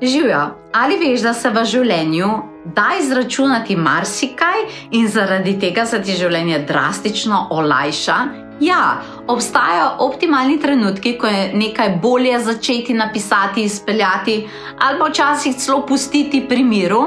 Živjo, ali veš, da se v življenju da izračunati marsikaj in zaradi tega se ti življenje drastično olajša? Ja, obstajajo optimalni trenutki, ko je nekaj bolje začeti napisati, izpeljati ali pa včasih celo pustiti pri miru.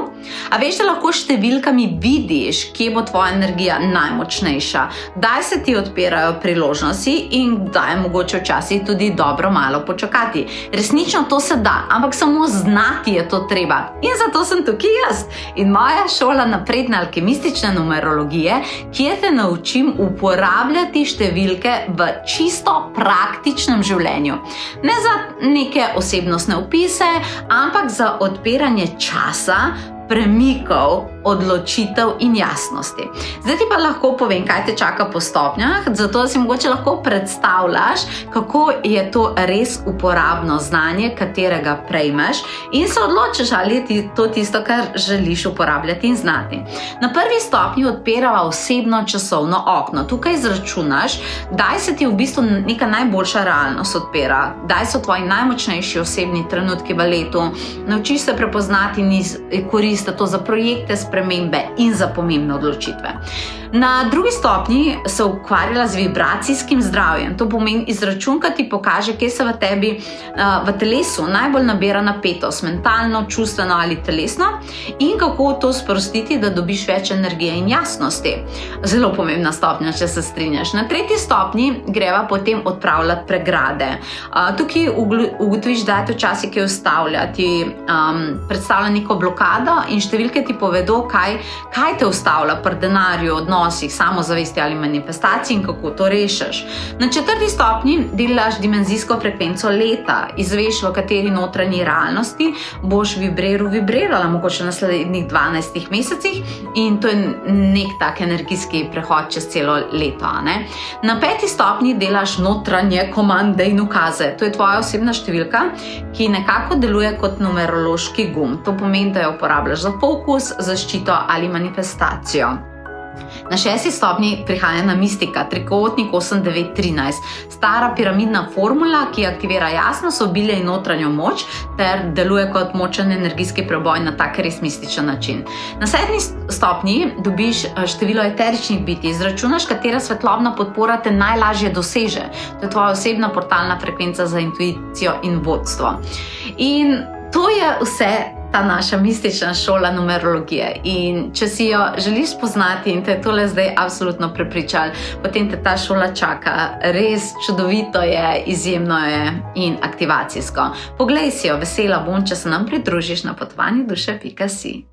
A veš, da lahko s številkami vidiš, kje bo tvoja energija najmočnejša, kdaj se ti odpirajo priložnosti in kdaj je mogoče včasih tudi dobro malo počakati. Resnično to se da, ampak samo znati je to treba. In zato sem tukaj jaz in moja šola napredne alkemistične numerologije, kjer te naučim uporabljati številke v čisto praktičnem življenju. Ne za neke osebnostne opise, ampak za odpiranje časa, premikov, odločitev in jasnosti. Zdaj ti pa lahko povem, kaj te čaka po stopnjah, zato si mogoče lahko predstavljaš, kako je to res uporabno znanje, katerega prejmeš in se odločiš, ali je to tisto, kar želiš uporabljati in znati. Na prvi stopnji odpirava osebno časovno okno. Tukaj izračunaš, kdaj se ti v bistvu neka najboljša realnost odpira, kdaj so tvoji najmočnejši osebni trenutki v letu, naučiš se prepoznati in koristiti to za projekte, spremembe in za pomembne odločitve. Na drugi stopnji se ukvarjala z vibracijskim zdravjem. To pomeni izračun, ki ti pokaže, kje se v tebi, v telesu najbolj nabira napetost, mentalno, čustveno ali telesno in kako to sprostiti, da dobiš več energije in jasnosti. Zelo pomembna stopnja, če se strinjaš. Na tretji stopnji greva potem odpravljati pregrade. Tukaj ugotoviš, da je to včasih kaj ustavljati, predstavlja neko blokado in številke ti povedo, kaj te ustavlja pri denarju, odnosih, samozavesti ali manifestaciji in kako to rešiš. Na četrti stopnji delaš dimenzijsko frekvenco leta, izveš, v kateri notranji realnosti boš vibrirala mogoče v naslednjih 12 mesecih in to je nek tak energijski prehod čez celo leto. Ne? Na peti stopnji delaš notranje komande in ukaze. To je tvoja osebna številka, ki nekako deluje kot numerološki gumb. To pomeni, da jo uporabljaš za fokus, zaščito ali manifestacijo. Na šesti stopnji prihajena mistika, trikotnik 8-9-13, stara piramidna formula, ki aktivira jasnost, obilje in notranjo moč ter deluje kot močen energijski preboj na tak res mističen način. Na sedmi stopnji dobiš število eteričnih bitij, izračunaš, katera svetlobna podpora te najlažje doseže. To je tvoja osebna portalna frekvenca za intuicijo in vodstvo. In to je vse ta naša mistična šola numerologije. In če si jo želiš poznati in te tole zdaj absolutno prepričali, potem te ta šola čaka. Res čudovito je, izjemno je in aktivacijsko. Poglej si jo, vesela bom, če se nam pridružiš na potovanju duše.si.